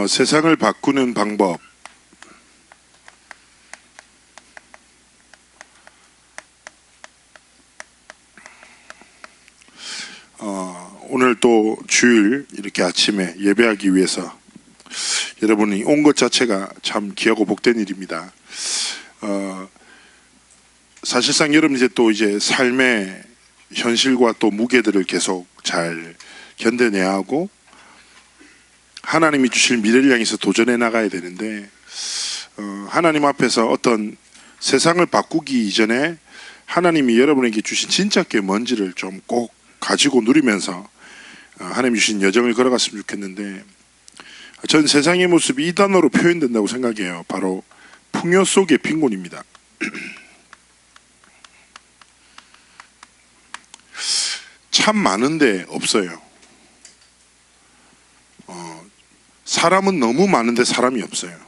세상을 바꾸는 방법. 오늘 또 주일 이렇게 아침에 예배하기 위해서 여러분이 온 것 자체가 참 귀하고 복된 일입니다. 사실상 여러분 이제 삶의 현실과 또 무게들을 계속 잘 견뎌내야 하고 하나님이 주실 미래를 향해서 도전해 나가야 되는데 하나님 앞에서 어떤 세상을 바꾸기 이전에 하나님이 여러분에게 주신 진짜 게 뭔지를 좀 꼭 가지고 누리면서 하나님 주신 여정을 걸어갔으면 좋겠는데, 전 세상의 모습이 이 단어로 표현된다고 생각해요. 바로 풍요 속의 빈곤입니다. 참 많은데 없어요. 사람은 너무 많은데 사람이 없어요.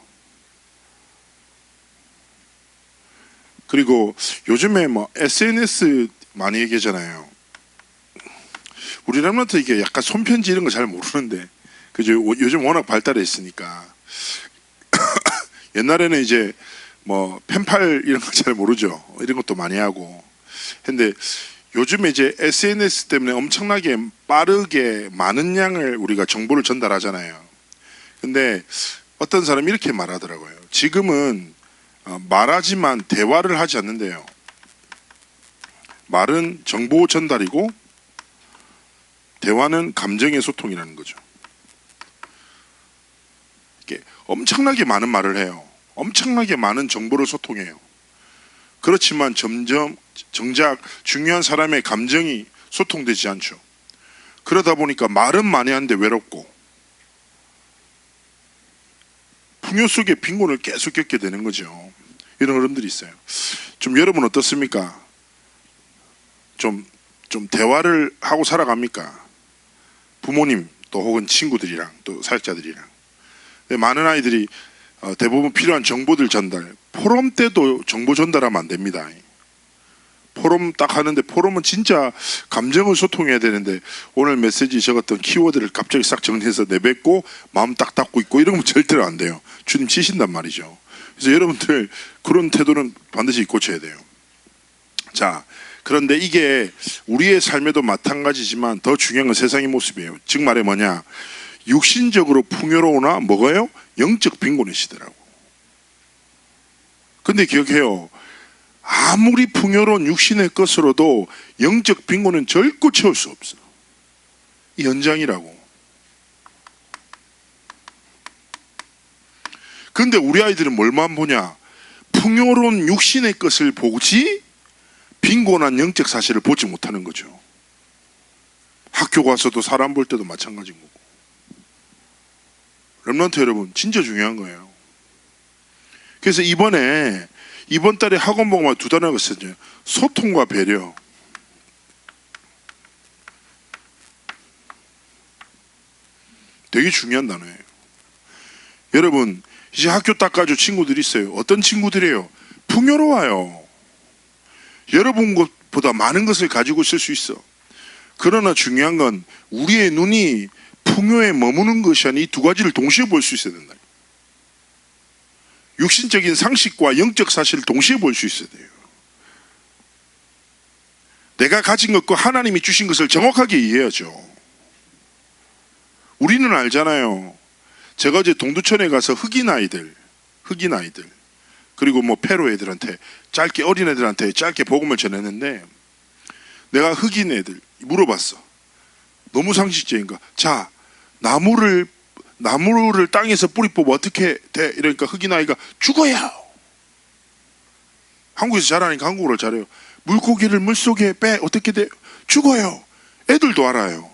그리고 요즘에 SNS 많이 얘기하잖아요. 우리나라한테 이게 약간 손편지 이런 거 잘 모르는데, 그죠? 요즘 워낙 발달해 있으니까. 옛날에는 이제 펜팔 이런 거 잘 모르죠. 이런 것도 많이 하고. 근데 요즘에 이제 SNS 때문에 엄청나게 빠르게 많은 양을 우리가 정보를 전달하잖아요. 근데 어떤 사람이 이렇게 말하더라고요. 지금은 말하지만 대화를 하지 않는데요. 말은 정보 전달이고 대화는 감정의 소통이라는 거죠. 이렇게 엄청나게 많은 말을 해요. 엄청나게 많은 정보를 소통해요. 그렇지만 정작 중요한 사람의 감정이 소통되지 않죠. 그러다 보니까 말은 많이 하는데 외롭고 풍요 속의 빈곤을 계속 겪게 되는 거죠. 이런 흐름들이 있어요. 좀 여러분 어떻습니까? 좀 대화를 하고 살아갑니까? 부모님 또 혹은 친구들이랑 또 사역자들이랑. 많은 아이들이 대부분 필요한 정보들 전달, 포럼 때도 정보 전달하면 안 됩니다. 포럼 딱 하는데 포럼은 진짜 감정을 소통해야 되는데 오늘 메시지 적었던 키워드를 갑자기 싹 정리해서 내뱉고 마음 딱 닫고 있고 이러면 절대로 안 돼요. 주님 치신단 말이죠. 그래서 여러분들 그런 태도는 반드시 고쳐야 돼요. 자, 그런데 이게 우리의 삶에도 마찬가지지만 더 중요한 건 세상의 모습이에요. 즉 말해 뭐냐, 육신적으로 풍요로우나 뭐가요? 영적 빈곤의 시대라고. 근데 기억해요. 아무리 풍요로운 육신의 것으로도 영적 빈곤은 결코 채울 수 없어. 이 현장이라고. 그런데 우리 아이들은 뭘만 보냐? 풍요로운 육신의 것을 보지 빈곤한 영적 사실을 보지 못하는 거죠. 학교 가서도 사람 볼 때도 마찬가지인 거고. 렘넌트 여러분, 진짜 중요한 거예요. 그래서 이번 달에 학원 복음화 2단어가 있었죠. 소통과 배려. 되게 중요한 단어예요. 여러분, 이제 학교 딱 가지고 친구들이 있어요. 어떤 친구들이에요? 풍요로워요. 여러분 것보다 많은 것을 가지고 있을 수 있어. 그러나 중요한 건 우리의 눈이 풍요에 머무는 것이 아닌 이 두 가지를 동시에 볼 수 있어야 된다. 육신적인 상식과 영적 사실을 동시에 볼 수 있어야 돼요. 내가 가진 것과 하나님이 주신 것을 정확하게 이해하죠. 우리는 알잖아요. 제가 어제 동두천에 가서 흑인 아이들 그리고 페루 애들한테 어린 애들한테 짧게 복음을 전했는데, 내가 흑인 애들 물어봤어. 너무 상식적인가? 자, 나무를 땅에서 뿌리 뽑아 어떻게 돼? 이러니까 흑인 아이가 죽어야. 한국에서 자라니까 한국어를 잘해요. 물고기를 물속에 빼 어떻게 돼? 죽어요. 애들도 알아요.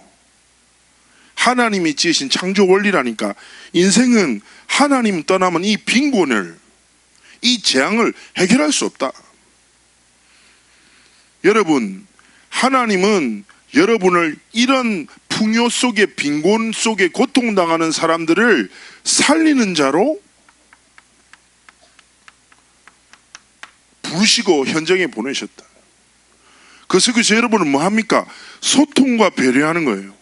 하나님이 지으신 창조 원리라니까. 인생은 하나님 떠나면 이 빈곤을, 이 재앙을 해결할 수 없다. 여러분, 하나님은 여러분을 이런 풍요 속에 빈곤 속에 고통당하는 사람들을 살리는 자로 부르시고 현장에 보내셨다. 그 속에서 여러분은 뭐 합니까? 소통과 배려하는 거예요.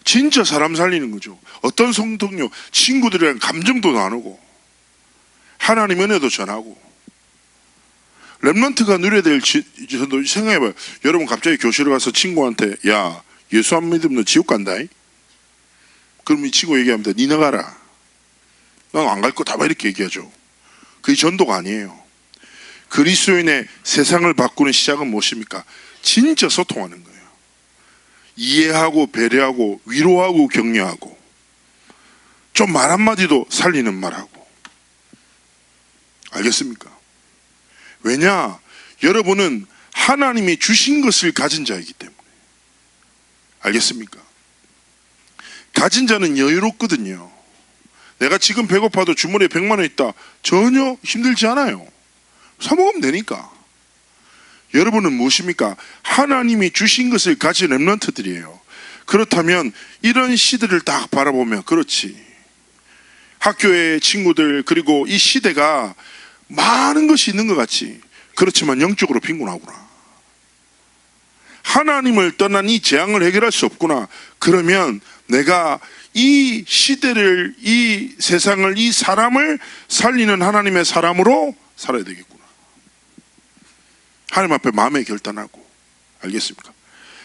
진짜 사람 살리는 거죠. 어떤 성도요, 친구들이랑 감정도 나누고 하나님 은혜도 전하고. 렘넌트가 누려야 될 전도 생각해봐요. 여러분 갑자기 교실에 가서 친구한테 야 예수 안 믿으면 너 지옥 간다. 그럼 이 친구 얘기합니다. 니네 가라. 난 안 갈 거다 이렇게 얘기하죠. 그게 전도가 아니에요. 그리스도인의 세상을 바꾸는 시작은 무엇입니까? 진짜 소통하는 거예요. 이해하고 배려하고 위로하고 격려하고 좀 말 한마디도 살리는 말하고. 알겠습니까? 왜냐? 여러분은 하나님이 주신 것을 가진 자이기 때문에. 알겠습니까? 가진 자는 여유롭거든요. 내가 지금 배고파도 주머니에 100만 원 있다. 전혀 힘들지 않아요. 사 먹으면 되니까. 여러분은 무엇입니까? 하나님이 주신 것을 가진 렘넌트들이에요. 그렇다면 이런 시대를 딱 바라보면 그렇지. 학교의 친구들 그리고 이 시대가 많은 것이 있는 것 같지. 그렇지만 영적으로 빈곤하구나. 하나님을 떠난 이 재앙을 해결할 수 없구나. 그러면 내가 이 시대를, 이 세상을, 이 사람을 살리는 하나님의 사람으로 살아야 되겠구나. 하나님 앞에 마음에 결단하고. 알겠습니까?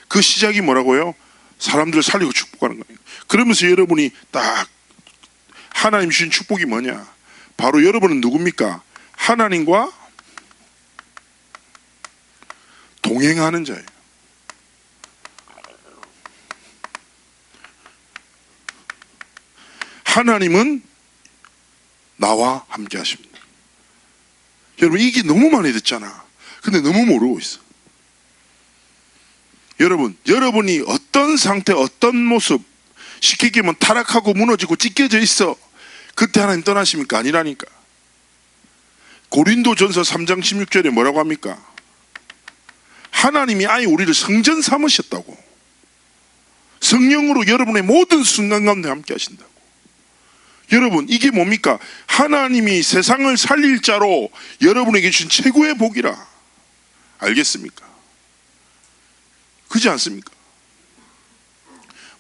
그 시작이 뭐라고요? 사람들을 살리고 축복하는 거예요. 그러면서 여러분이 딱 하나님 주신 축복이 뭐냐? 바로 여러분은 누굽니까? 하나님과 동행하는 자예요. 하나님은 나와 함께 하십니다. 여러분 이게 너무 많이 듣잖아. 근데 너무 모르고 있어. 여러분이 어떤 상태, 어떤 모습, 쉽게 얘기하면 타락하고 무너지고 찢겨져 있어. 그때 하나님 떠나십니까? 아니라니까. 고린도전서 3장 16절에 뭐라고 합니까? 하나님이 아예 우리를 성전 삼으셨다고. 성령으로 여러분의 모든 순간 가운데 함께 하신다고. 여러분 이게 뭡니까? 하나님이 세상을 살릴 자로 여러분에게 주신 최고의 복이라. 알겠습니까? 그렇지 않습니까?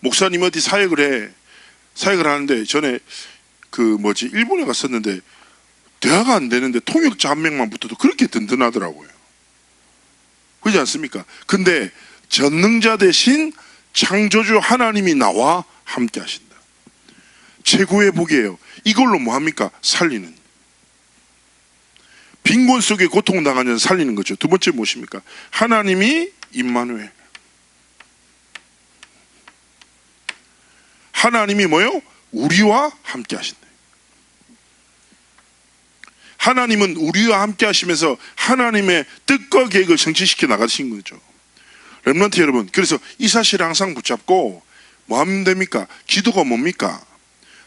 목사님 어디 사역을 하는데 전에 일본에 갔었는데 대화가 안 되는데 통역자 한 명만 붙어도 그렇게 든든하더라고요. 그렇지 않습니까? 근데 전능자 대신 창조주 하나님이 나와 함께 하신다. 최고의 복이에요. 이걸로 뭐합니까? 살리는. 빈곤 속에 고통당하는 자를 살리는 거죠. 두 번째 무엇입니까? 하나님이 임마누엘. 하나님이 뭐요? 우리와 함께 하신다. 하나님은 우리와 함께 하시면서 하나님의 뜻과 계획을 성취시켜 나가신 거죠. 렘넌트 여러분, 그래서 이 사실을 항상 붙잡고 뭐 하면 됩니까? 기도가 뭡니까?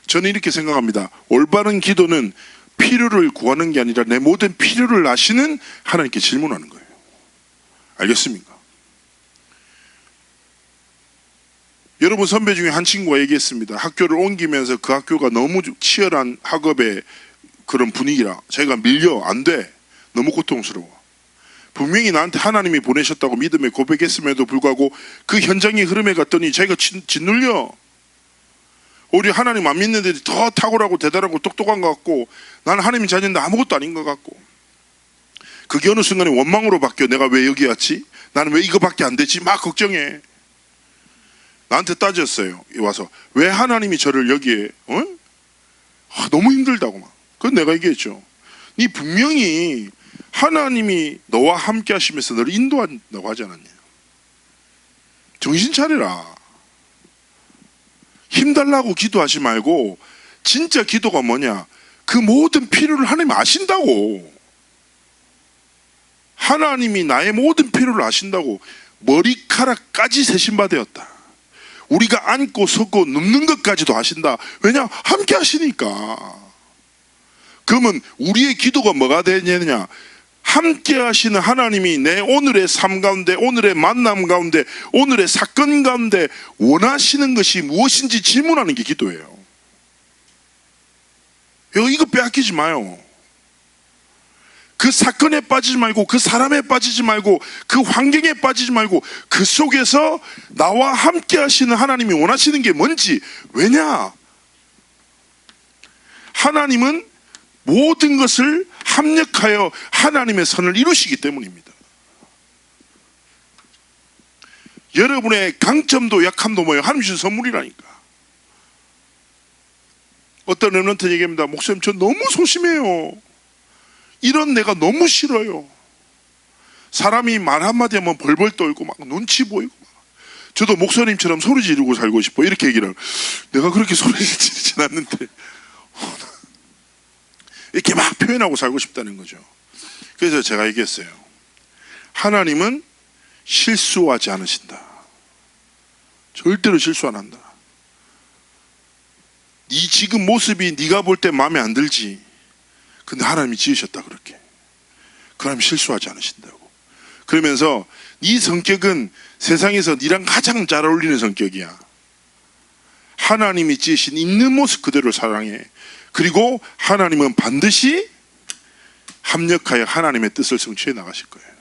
저는 이렇게 생각합니다. 올바른 기도는 필요를 구하는 게 아니라 내 모든 필요를 아시는 하나님께 질문하는 거예요. 알겠습니까? 여러분 선배 중에 한 친구가 얘기했습니다. 학교를 옮기면서 그 학교가 너무 치열한 학업의 그런 분위기라 자기가 밀려 안 돼. 너무 고통스러워. 분명히 나한테 하나님이 보내셨다고 믿음에 고백했음에도 불구하고 그 현장의 흐름에 갔더니 자기가 짓눌려. 오히려 하나님 안 믿는 애들이 더 탁월하고 대단하고 똑똑한 것 같고 나는 하나님 자녀인데 아무것도 아닌 것 같고 그게 어느 순간에 원망으로 바뀌어. 내가 왜 여기 왔지? 나는 왜 이거밖에 안 되지? 막 걱정해. 나한테 따졌어요. 와서 왜 하나님이 저를 여기에 너무 힘들다고 막. 그건 내가 얘기했죠. 네 분명히 하나님이 너와 함께 하시면서 너를 인도한다고 하지 않았냐. 정신 차려라. 힘달라고 기도하지 말고 진짜 기도가 뭐냐. 그 모든 필요를 하나님 아신다고. 하나님이 나의 모든 필요를 아신다고. 머리카락까지 세신 바 되었다. 우리가 앉고 섰고 눕는 것까지도 아신다. 왜냐? 함께 하시니까. 그러면 우리의 기도가 뭐가 되느냐? 함께 하시는 하나님이 내 오늘의 삶 가운데, 오늘의 만남 가운데, 오늘의 사건 가운데 원하시는 것이 무엇인지 질문하는 게 기도예요. 이거 빼앗기지 마요. 그 사건에 빠지지 말고, 그 사람에 빠지지 말고, 그 환경에 빠지지 말고, 그 속에서 나와 함께 하시는 하나님이 원하시는 게 뭔지. 왜냐? 하나님은 모든 것을 합력하여 하나님의 선을 이루시기 때문입니다. 여러분의 강점도 약함도 뭐예요? 하나님 주신 선물이라니까. 어떤 렘넌트 얘기합니다. 목사님, 저 너무 소심해요. 이런 내가 너무 싫어요. 사람이 말 한마디 하면 벌벌 떨고 막 눈치 보이고 막. 저도 목사님처럼 소리 지르고 살고 싶어. 이렇게 얘기를 하고, 내가 그렇게 소리 지르진 않는데 이렇게 막 표현하고 살고 싶다는 거죠. 그래서 제가 얘기했어요. 하나님은 실수하지 않으신다. 절대로 실수 안 한다. 네 지금 모습이 네가 볼 때 마음에 안 들지. 근데 하나님이 지으셨다 그렇게. 그 하나님 실수하지 않으신다고. 그러면서 네 성격은 세상에서 네랑 가장 잘 어울리는 성격이야. 하나님이 지으신 있는 모습 그대로 사랑해. 그리고 하나님은 반드시 합력하여 하나님의 뜻을 성취해 나가실 거예요.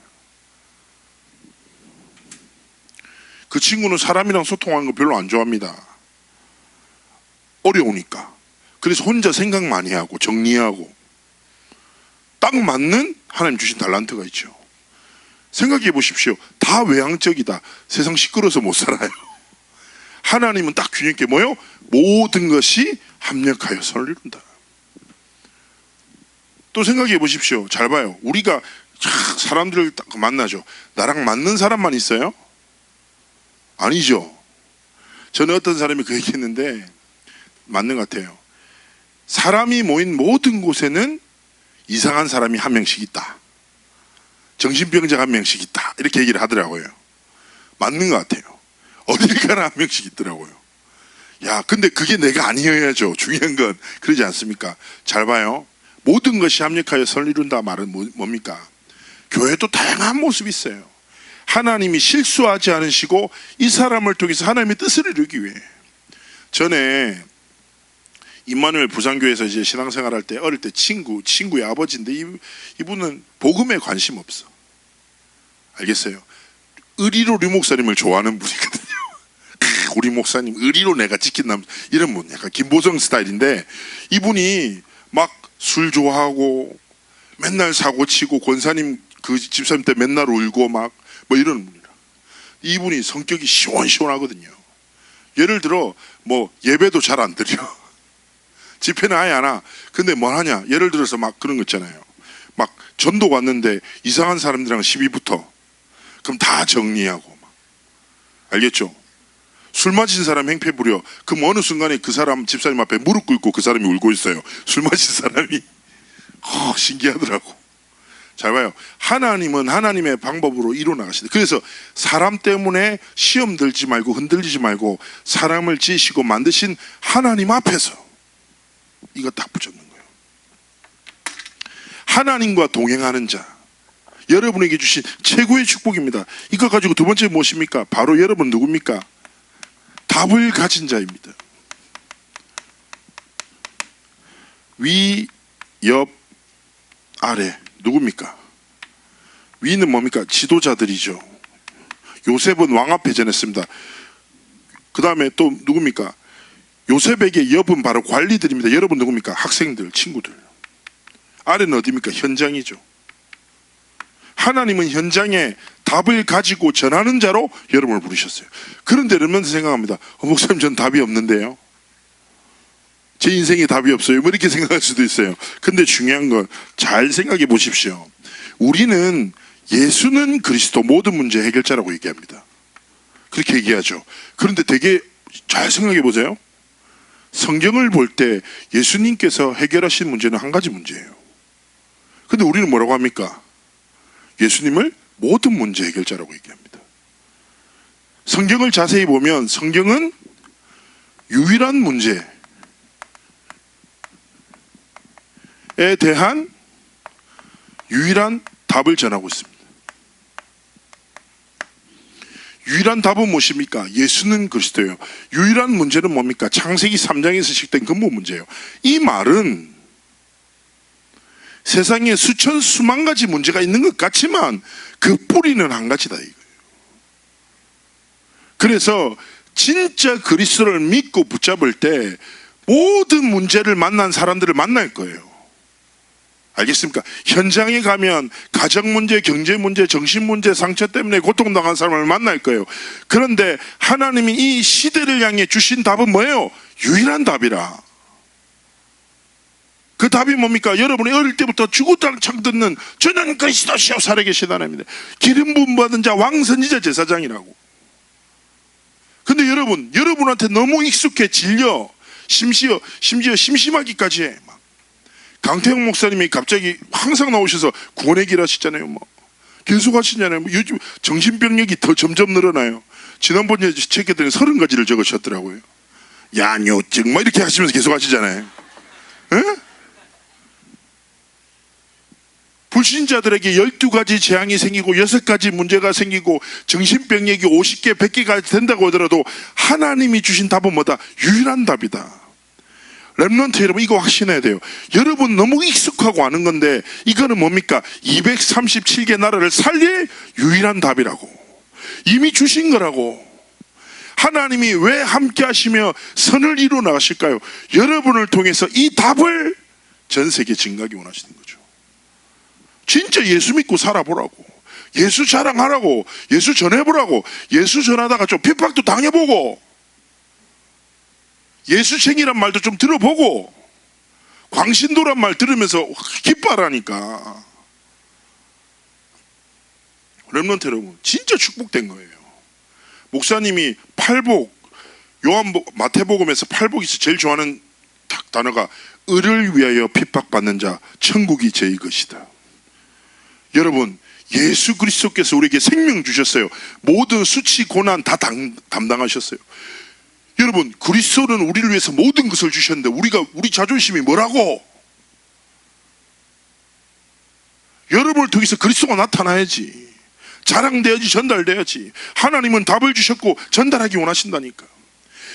그 친구는 사람이랑 소통하는 거 별로 안 좋아합니다. 어려우니까. 그래서 혼자 생각 많이 하고 정리하고 딱 맞는 하나님 주신 달란트가 있죠. 생각해 보십시오. 다 외향적이다. 세상 시끄러워서 못 살아요. 하나님은 딱 균형 있게 뭐요? 모든 것이 합력하여 선을 이룬다. 또 생각해 보십시오. 잘 봐요. 우리가 사람들을 딱 만나죠. 나랑 맞는 사람만 있어요? 아니죠. 저는 어떤 사람이 그 얘기했는데 맞는 것 같아요. 사람이 모인 모든 곳에는 이상한 사람이 한 명씩 있다. 정신병자가 한 명씩 있다. 이렇게 얘기를 하더라고요. 맞는 것 같아요. 어딜 가나 한 명씩 있더라고요. 야, 근데 그게 내가 아니어야죠. 중요한 건 그러지 않습니까? 잘 봐요. 모든 것이 합력하여 선을 이룬다 말은 뭡니까? 교회도 다양한 모습이 있어요. 하나님이 실수하지 않으시고 이 사람을 통해서 하나님의 뜻을 이루기 위해. 전에 임마누엘 부산교회에서 이제 신앙생활할 때 어릴 때 친구의 아버지인데 이분은 복음에 관심 없어. 알겠어요? 의리로 류 목사님을 좋아하는 분이거든요. 우리 목사님 의리로 내가 지킨다 이런 분, 약간 김보성 스타일인데 이분이 막 술 좋아하고 맨날 사고 치고 권사님 그 집사님 때 맨날 울고 막 뭐 이런 분이라. 이분이 성격이 시원시원하거든요. 예를 들어 뭐 예배도 잘 안 드려. 집회는 아예 안 와. 근데 뭘 하냐? 예를 들어서 막 그런 거 있잖아요. 막 전도 왔는데 이상한 사람들이랑 시비 붙어. 그럼 다 정리하고 막. 알겠죠? 술 마신 사람 행패 부려. 그럼 어느 순간에 그 사람 집사님 앞에 무릎 꿇고 그 사람이 울고 있어요. 술 마신 사람이. 신기하더라고. 잘 봐요. 하나님은 하나님의 방법으로 이루어나가신다. 그래서 사람 때문에 시험 들지 말고 흔들리지 말고 사람을 지으시고 만드신 하나님 앞에서 이거 딱 붙잡는 거예요. 하나님과 동행하는 자, 여러분에게 주신 최고의 축복입니다. 이거 가지고 두 번째 무엇입니까? 바로 여러분 누굽니까? 답을 가진 자입니다. 위, 옆, 아래 누굽니까? 위는 뭡니까? 지도자들이죠. 요셉은 왕 앞에 전했습니다. 그 다음에 또 누굽니까? 요셉에게 옆은 바로 관리들입니다. 여러분 누굽니까? 학생들, 친구들. 아래는 어디입니까? 현장이죠. 하나님은 현장에 답을 가지고 전하는 자로 여러분을 부르셨어요. 그런데 여러분 생각합니다. 목사님 전 답이 없는데요. 제 인생에 답이 없어요. 뭐 이렇게 생각할 수도 있어요. 근데 중요한 건 잘 생각해 보십시오. 우리는 예수는 그리스도 모든 문제 해결자라고 얘기합니다. 그렇게 얘기하죠. 그런데 되게 잘 생각해 보세요. 성경을 볼 때 예수님께서 해결하신 문제는 한 가지 문제예요. 근데 우리는 뭐라고 합니까? 예수님을 모든 문제 해결자라고 얘기합니다. 성경을 자세히 보면 성경은 유일한 문제에 대한 유일한 답을 전하고 있습니다. 유일한 답은 무엇입니까? 예수는 그리스도예요. 유일한 문제는 뭡니까? 창세기 3장에서 시작된 근본 문제예요. 이 말은 세상에 수천 수만 가지 문제가 있는 것 같지만 그 뿌리는 한 가지다 이거예요. 그래서 진짜 그리스도를 믿고 붙잡을 때 모든 문제를 만난 사람들을 만날 거예요. 알겠습니까? 현장에 가면 가정 문제, 경제 문제, 정신 문제, 상처 때문에 고통당한 사람을 만날 거예요. 그런데 하나님이 이 시대를 향해 주신 답은 뭐예요? 유일한 답이라. 그 답이 뭡니까? 여러분이 어릴 때부터 주구장 듣는 저는 그리스도시요 살아계신 하나님입니다. 기름 부음 받은 자 왕선지자 제사장이라고. 근데 여러분한테 너무 익숙해 질려. 심지어 심심하기까지 해. 강태형 목사님이 갑자기 항상 나오셔서 구원의 길 하시잖아요. 뭐 계속 하시잖아요. 뭐 요즘 정신병력이 더 점점 늘어나요. 지난번에 책에더니 30가지를 적으셨더라고요. 야뇨증 뭐 이렇게 하시면서 계속 하시잖아요. 에? 불신자들에게 12가지 재앙이 생기고 6가지 문제가 생기고 정신병력이 50개, 100개가 된다고 하더라도 하나님이 주신 답은 뭐다? 유일한 답이다. 렘넌트 여러분 이거 확신해야 돼요. 여러분 너무 익숙하고 아는 건데 이거는 뭡니까? 237개 나라를 살릴 유일한 답이라고. 이미 주신 거라고. 하나님이 왜 함께 하시며 선을 이루어 나가실까요? 여러분을 통해서 이 답을 전 세계에 증가하기 원하시는 거죠. 진짜 예수 믿고 살아보라고. 예수 자랑하라고. 예수 전해보라고. 예수 전하다가 좀 핍박도 당해보고 예수쟁이란 말도 좀 들어보고 광신도란 말 들으면서 기뻐하라니까. 렘넌트 여러분 진짜 축복된 거예요. 목사님이 팔복, 마태복음에서 팔복에서 제일 좋아하는 단어가 을을 위하여 핍박받는 자 천국이 제 것이다. 여러분 예수 그리스도께서 우리에게 생명 주셨어요. 모든 수치 고난 다 담당하셨어요. 여러분 그리스도는 우리를 위해서 모든 것을 주셨는데 우리 자존심이 뭐라고? 여러분을 통해서 그리스도가 나타나야지. 자랑돼야지. 전달돼야지. 하나님은 답을 주셨고 전달하기 원하신다니까.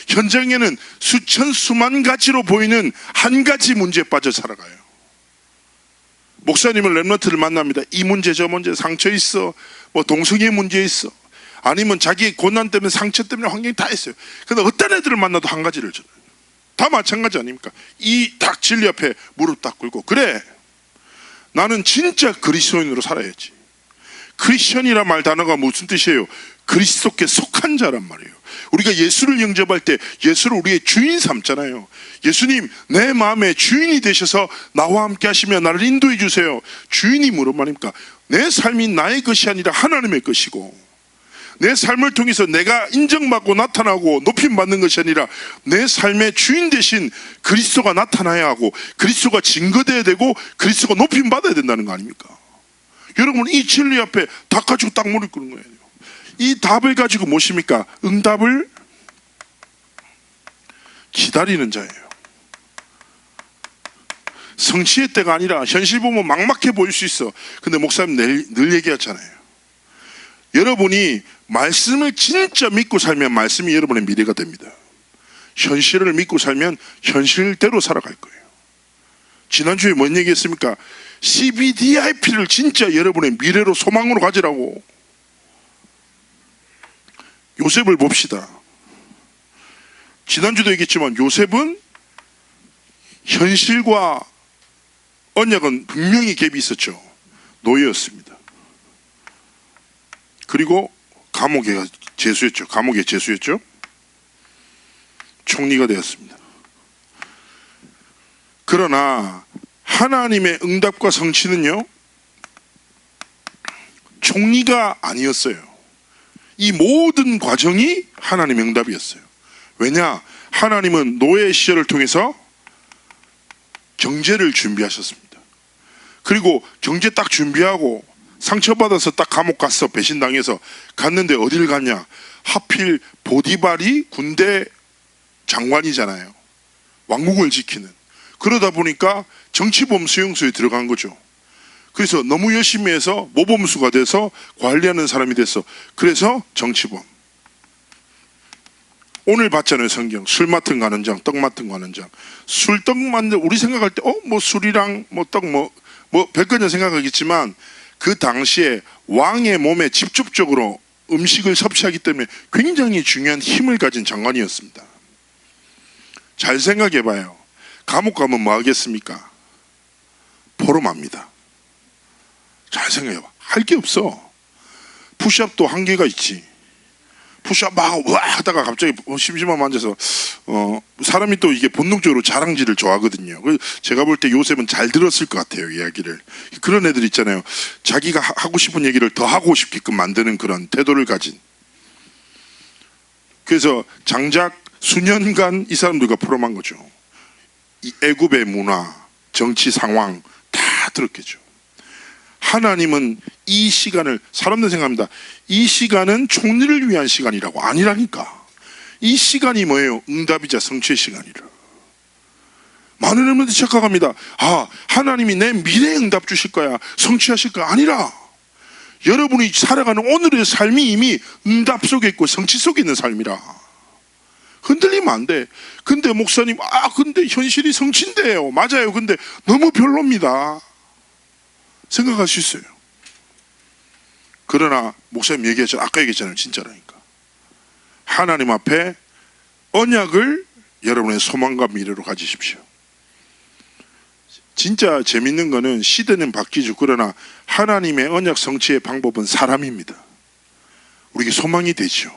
현장에는 수천 수만 가지로 보이는 한 가지 문제에 빠져 살아가요. 목사님은 렘넌트를 만납니다. 이 문제 저 문제 상처 있어, 뭐 동성애 문제 있어, 아니면 자기의 고난 때문에 상처 때문에 환경이 다 있어요. 근데 어떤 애들을 만나도 한 가지를 전해요. 다 마찬가지 아닙니까? 이 딱 진리 앞에 무릎 딱 꿇고 그래 나는 진짜 그리스도인으로 살아야지. 크리스천이란 말 단어가 무슨 뜻이에요? 그리스도께 속한 자란 말이에요. 우리가 예수를 영접할 때 예수를 우리의 주인 삼잖아요. 예수님 내 마음의 주인이 되셔서 나와 함께 하시며 나를 인도해 주세요. 주인이 뭐란 말입니까? 내 삶이 나의 것이 아니라 하나님의 것이고 내 삶을 통해서 내가 인정받고 나타나고 높임받는 것이 아니라 내 삶의 주인 되신 그리스도가 나타나야 하고 그리스도가 증거돼야 되고 그리스도가 높임받아야 된다는 거 아닙니까? 여러분 이 진리 앞에 다 가지고 딱 무릎 꿇는 거예요. 이 답을 가지고 무엇입니까? 응답을 기다리는 자예요. 성취의 때가 아니라 현실 보면 막막해 보일 수 있어. 근데 목사님 늘 얘기하잖아요. 여러분이 말씀을 진짜 믿고 살면 말씀이 여러분의 미래가 됩니다. 현실을 믿고 살면 현실대로 살아갈 거예요. 지난주에 뭔 얘기했습니까? CBDIP를 진짜 여러분의 미래로 소망으로 가지라고. 요셉을 봅시다. 지난주도 얘기했지만 요셉은 현실과 언약은 분명히 갭이 있었죠. 노예였습니다. 그리고 감옥에 재수했죠. 총리가 되었습니다. 그러나 하나님의 응답과 성취는요 총리가 아니었어요. 이 모든 과정이 하나님의 응답이었어요. 왜냐? 하나님은 노예 시절을 통해서 경제를 준비하셨습니다. 그리고 경제 딱 준비하고 상처받아서 딱 감옥 갔어. 배신당해서 갔는데 어딜 갔냐? 하필 보디발이 군대 장관이잖아요. 왕국을 지키는. 그러다 보니까 정치범 수용소에 들어간 거죠. 그래서 너무 열심히 해서 모범수가 돼서 관리하는 사람이 됐어. 그래서 정치범. 오늘 봤잖아요. 성경. 술 맡은 가는 장, 떡 맡은 가는 장. 술, 떡 만들 우리 생각할 때 뭐 술이랑 뭐 떡 뭐 뭐 백건전 생각하겠지만 그 당시에 왕의 몸에 직접적으로 음식을 섭취하기 때문에 굉장히 중요한 힘을 가진 장관이었습니다. 잘 생각해봐요. 감옥 가면 뭐 하겠습니까? 포럼합니다. 잘 생각해봐. 할 게 없어. 푸시업도 한계가 있지. 푸시업 막 와 하다가 갑자기 심심하면 앉아서 사람이 또 이게 본능적으로 자랑질을 좋아하거든요. 제가 볼 때 요셉은 잘 들었을 것 같아요, 이야기를. 그런 애들 있잖아요. 자기가 하고 싶은 얘기를 더 하고 싶게끔 만드는 그런 태도를 가진. 그래서 장작 수년간 이 사람들과 포럼한 거죠. 이 애굽의 문화, 정치 상황 다 들었겠죠. 하나님은 이 시간을, 사람들 생각합니다. 이 시간은 총리를 위한 시간이라고. 아니라니까. 이 시간이 뭐예요? 응답이자 성취의 시간이라. 많은 여러분들이 착각합니다. 아, 하나님이 내 미래에 응답 주실 거야, 성취하실 거야. 아니라 여러분이 살아가는 오늘의 삶이 이미 응답 속에 있고 성취 속에 있는 삶이라. 흔들리면 안 돼. 근데 목사님, 근데 현실이 성취인데요. 맞아요. 근데 너무 별로입니다. 생각할 수 있어요. 그러나 목사님 얘기했잖아요. 아까 얘기했잖아요. 진짜라니까. 하나님 앞에 언약을 여러분의 소망과 미래로 가지십시오. 진짜 재밌는 거는 시대는 바뀌죠. 그러나 하나님의 언약 성취의 방법은 사람입니다. 우리에게 소망이 되죠.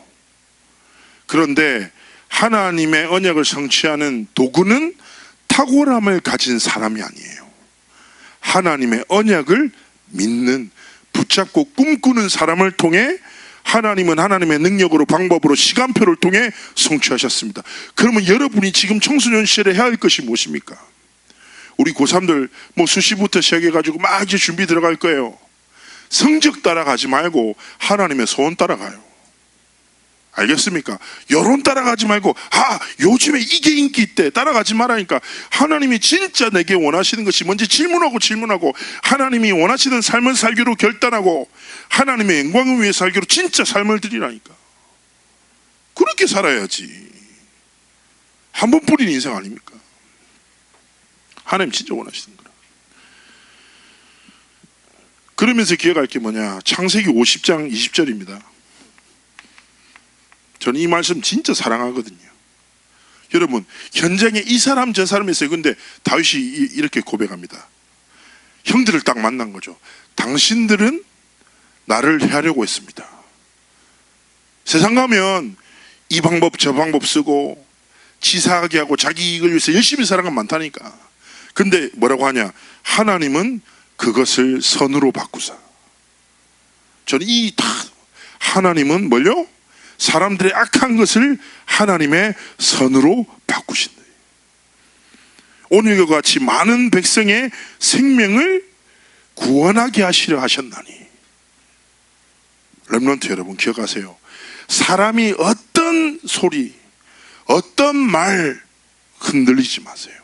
그런데 하나님의 언약을 성취하는 도구는 탁월함을 가진 사람이 아니에요. 하나님의 언약을 믿는, 붙잡고 꿈꾸는 사람을 통해 하나님은 하나님의 능력으로, 방법으로, 시간표를 통해 성취하셨습니다. 그러면 여러분이 지금 청소년 시절에 해야 할 것이 무엇입니까? 우리 고3들 뭐 수시부터 시작해가지고 막 이제 준비 들어갈 거예요. 성적 따라가지 말고 하나님의 소원 따라가요. 알겠습니까? 여론 따라가지 말고 요즘에 이게 인기 있대 따라가지 말라니까. 하나님이 진짜 내게 원하시는 것이 뭔지 질문하고 하나님이 원하시는 삶을 살기로 결단하고 하나님의 영광을 위해 살기로 진짜 삶을 드리라니까. 그렇게 살아야지. 한 번뿐인 인생 아닙니까? 하나님 진짜 원하시는 거라. 그러면서 기억할 게 뭐냐, 창세기 50장 20절입니다 저는 이 말씀 진짜 사랑하거든요. 여러분, 현장에 이 사람 저 사람이 있어요. 근데 다윗이 이렇게 고백합니다. 형들을 딱 만난 거죠. 당신들은 나를 해하려고 했습니다. 세상 가면 이 방법 저 방법 쓰고 치사하게 하고 자기 이익을 위해서 열심히 살아간 건 많다니까. 근데 뭐라고 하냐, 하나님은 그것을 선으로 바꾸사. 저는 하나님은 뭘요? 사람들의 악한 것을 하나님의 선으로 바꾸신다. 오늘과 같이 많은 백성의 생명을 구원하게 하시려 하셨나니. 렘넌트 여러분 기억하세요. 사람이 어떤 소리, 어떤 말 흔들리지 마세요.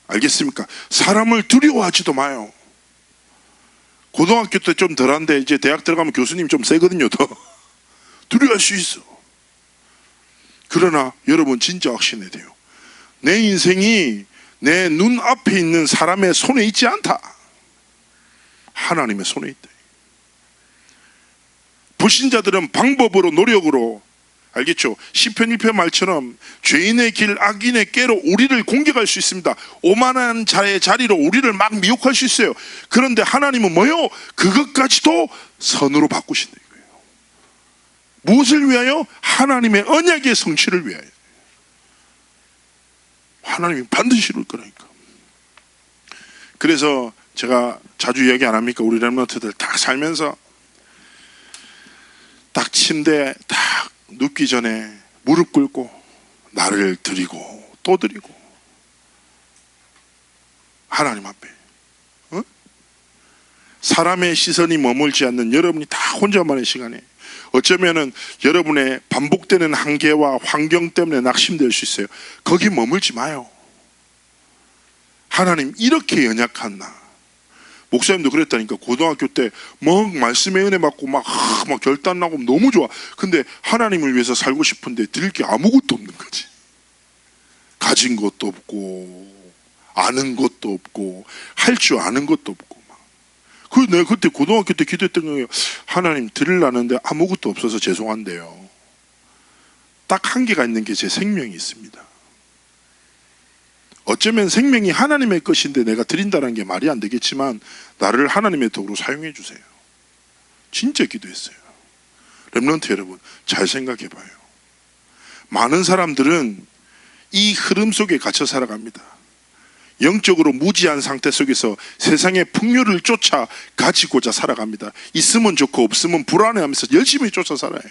알겠습니까? 사람을 두려워하지도 마요. 고등학교 때 좀 덜한데 이제 대학 들어가면 교수님 좀 세거든요. 더 두려워할 수 있어. 그러나 여러분 진짜 확신해야 돼요. 내 인생이 내 눈앞에 있는 사람의 손에 있지 않다. 하나님의 손에 있다. 불신자들은 방법으로, 노력으로, 알겠죠? 시편 1편 말처럼 죄인의 길, 악인의 꾀로 우리를 공격할 수 있습니다. 오만한 자의 자리로 우리를 막 미혹할 수 있어요. 그런데 하나님은 뭐요? 그것까지도 선으로 바꾸신다 이거예요. 무엇을 위하여? 하나님의 언약의 성취를 위하여. 하나님이 반드시 이룰 거라니까. 그래서 제가 자주 이야기 안 합니까? 우리 렘넌트들 딱 살면서 딱 침대에 딱 눕기 전에 무릎 꿇고 나를 드리고 또 드리고 하나님 앞에 사람의 시선이 머물지 않는 여러분이 다 혼자만의 시간에 어쩌면은 여러분의 반복되는 한계와 환경 때문에 낙심될 수 있어요. 거기 머물지 마요. 하나님 이렇게 연약한 나, 목사님도 그랬다니까. 고등학교 때 막 말씀의 은혜 받고 막 결단 나고 너무 좋아. 근데 하나님을 위해서 살고 싶은데 드릴 게 아무것도 없는 거지. 가진 것도 없고 아는 것도 없고 할 줄 아는 것도 없고 막. 내가 그때 고등학교 때 기도했던 거예요. 하나님 드리려는데 아무것도 없어서 죄송한데요. 딱 한계가 있는 게 제 생명이 있습니다. 어쩌면 생명이 하나님의 것인데 내가 드린다는 게 말이 안 되겠지만 나를 하나님의 도구로 사용해 주세요. 진짜 기도했어요. 렘넌트 여러분, 잘 생각해 봐요. 많은 사람들은 이 흐름 속에 갇혀 살아갑니다. 영적으로 무지한 상태 속에서 세상의 풍요를 쫓아 가지고자 살아갑니다. 있으면 좋고 없으면 불안해하면서 열심히 쫓아 살아요.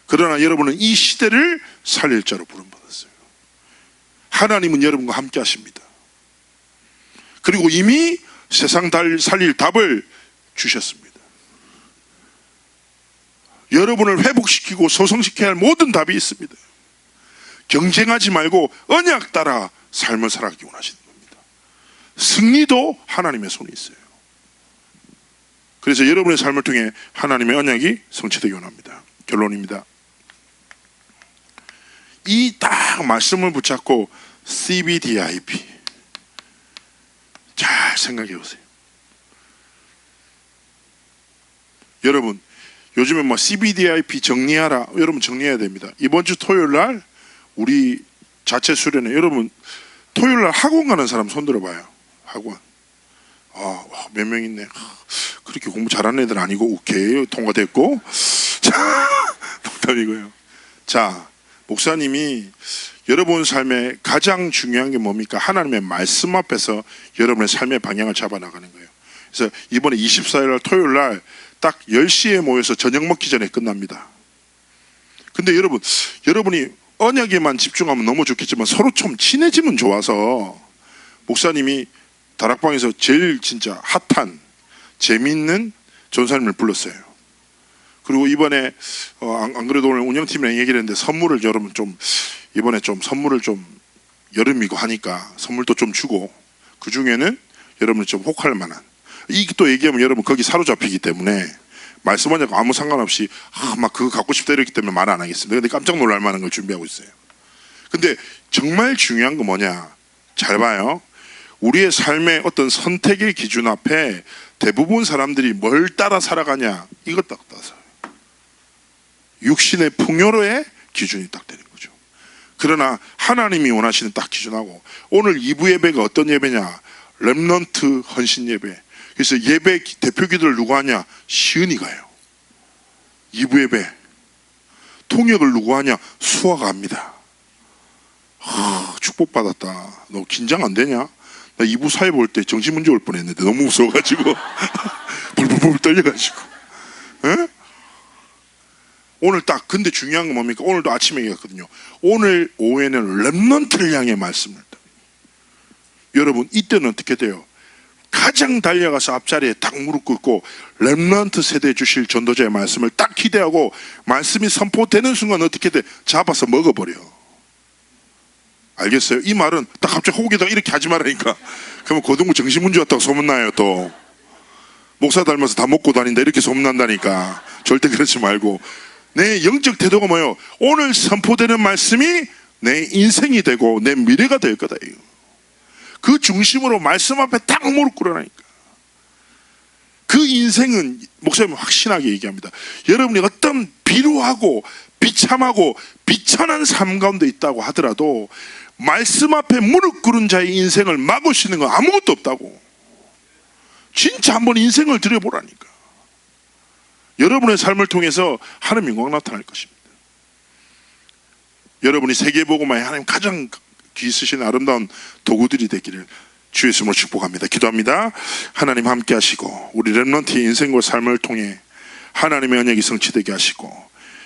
그러나 여러분은 이 시대를 살릴 자로 부름받았어요. 하나님은 여러분과 함께 하십니다. 그리고 이미 세상 살릴 답을 주셨습니다. 여러분을 회복시키고 소성시켜야 할 모든 답이 있습니다. 경쟁하지 말고 언약 따라 삶을 살아가기 원하시는 겁니다. 승리도 하나님의 손에 있어요. 그래서 여러분의 삶을 통해 하나님의 언약이 성취되기 원합니다. 결론입니다. 이 딱 말씀을 붙잡고 CBDIP 잘 생각해 보세요. 여러분 요즘에 뭐 CBDIP 정리하라, 여러분 정리해야 됩니다. 이번 주 토요일 날 우리 자체 수련회, 여러분 토요일 날 학원 가는 사람 손 들어봐요. 학원. 몇 명 있네. 그렇게 공부 잘하는 애들 아니고 오케이 통과됐고. 자, 농담이고요. 자, 목사님이 여러분 삶에 가장 중요한 게 뭡니까? 하나님의 말씀 앞에서 여러분의 삶의 방향을 잡아나가는 거예요. 그래서 이번에 24일 날 토요일 날 딱 10시에 모여서 저녁 먹기 전에 끝납니다. 근데 여러분이 언약에만 집중하면 너무 좋겠지만 서로 좀 친해지면 좋아서 목사님이 다락방에서 제일 진짜 핫한 재미있는 전사님을 불렀어요. 그리고 이번에 안 그래도 오늘 운영팀이랑 얘기를 했는데 선물을 여러분 좀 이번에 좀 선물을 좀 여름이고 하니까 선물도 좀 주고 그 중에는 여러분이 좀 혹할 만한 이또 얘기하면 여러분 거기 사로잡히기 때문에 말씀하자고 아무 상관없이 막 그거 갖고 싶다 이랬기 때문에 말 안 하겠습니다. 근데 깜짝 놀랄 만한 걸 준비하고 있어요. 근데 정말 중요한 건 뭐냐? 잘 봐요. 우리의 삶의 어떤 선택의 기준 앞에 대부분 사람들이 뭘 따라 살아가냐? 이것 딱 따라서 육신의 풍요로의 기준이 딱 되는 거죠. 그러나 하나님이 원하시는 딱 기준하고 오늘 2부 예배가 어떤 예배냐? 렘넌트 헌신 예배. 그래서 예배 대표 기도를 누가 하냐? 시은이가요. 2부 예배 통역을 누가 하냐? 수아가 합니다. 축복받았다. 너 긴장 안 되냐? 나 2부 사회 볼 때 정신문제 올 뻔했는데 너무 무서워가지고 불불불 떨려가지고. 에? 오늘 딱 근데 중요한 건 뭡니까? 오늘도 아침에 얘기했거든요. 오늘 오후에는 렘넌트를 향해 말씀을. 여러분 이때는 어떻게 돼요? 가장 달려가서 앞자리에 딱 무릎 꿇고 렘넌트 세대에 주실 전도자의 말씀을 딱 기대하고 말씀이 선포되는 순간 어떻게 돼? 잡아서 먹어버려. 알겠어요? 이 말은 딱 갑자기 호기다가 이렇게 하지 말라니까. 그러면 고등부 정신문제 왔다고 소문나요. 또 목사 닮아서 다 먹고 다닌다 이렇게 소문난다니까. 절대 그러지 말고 내 영적 태도가 뭐예요? 오늘 선포되는 말씀이 내 인생이 되고 내 미래가 될 거다. 그 중심으로 말씀 앞에 딱 무릎 꿇으라니까. 그 인생은 목사님은 확신하게 얘기합니다. 여러분이 어떤 비루하고 비참하고 비천한 삶 가운데 있다고 하더라도 말씀 앞에 무릎 꿇은 자의 인생을 막을 수 있는 건 아무것도 없다고. 진짜 한번 인생을 들여보라니까. 여러분의 삶을 통해서 하나님 영광 나타날 것입니다. 여러분이 세계복음화에 하나님 가장 귀 쓰신 아름다운 도구들이 되기를 주의 이름으로 축복합니다. 기도합니다. 하나님 함께 하시고 우리 렘넌트의 인생과 삶을 통해 하나님의 언약이 성취되게 하시고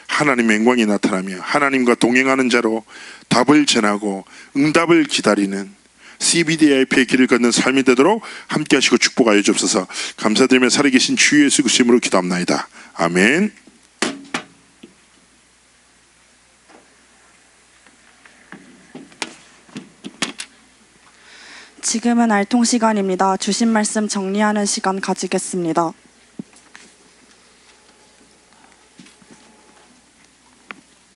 하나님의 영광이 나타나며 하나님과 동행하는 자로 답을 전하고 응답을 기다리는 CBDIP의 길을 걷는 삶이 되도록 함께 하시고 축복하여 주옵소서. 감사드리며 살아계신 주 예수 그리스도의 이름으로 기도합나이다. 아멘. 지금은 알통 시간입니다. 주신 말씀 정리하는 시간 가지겠습니다.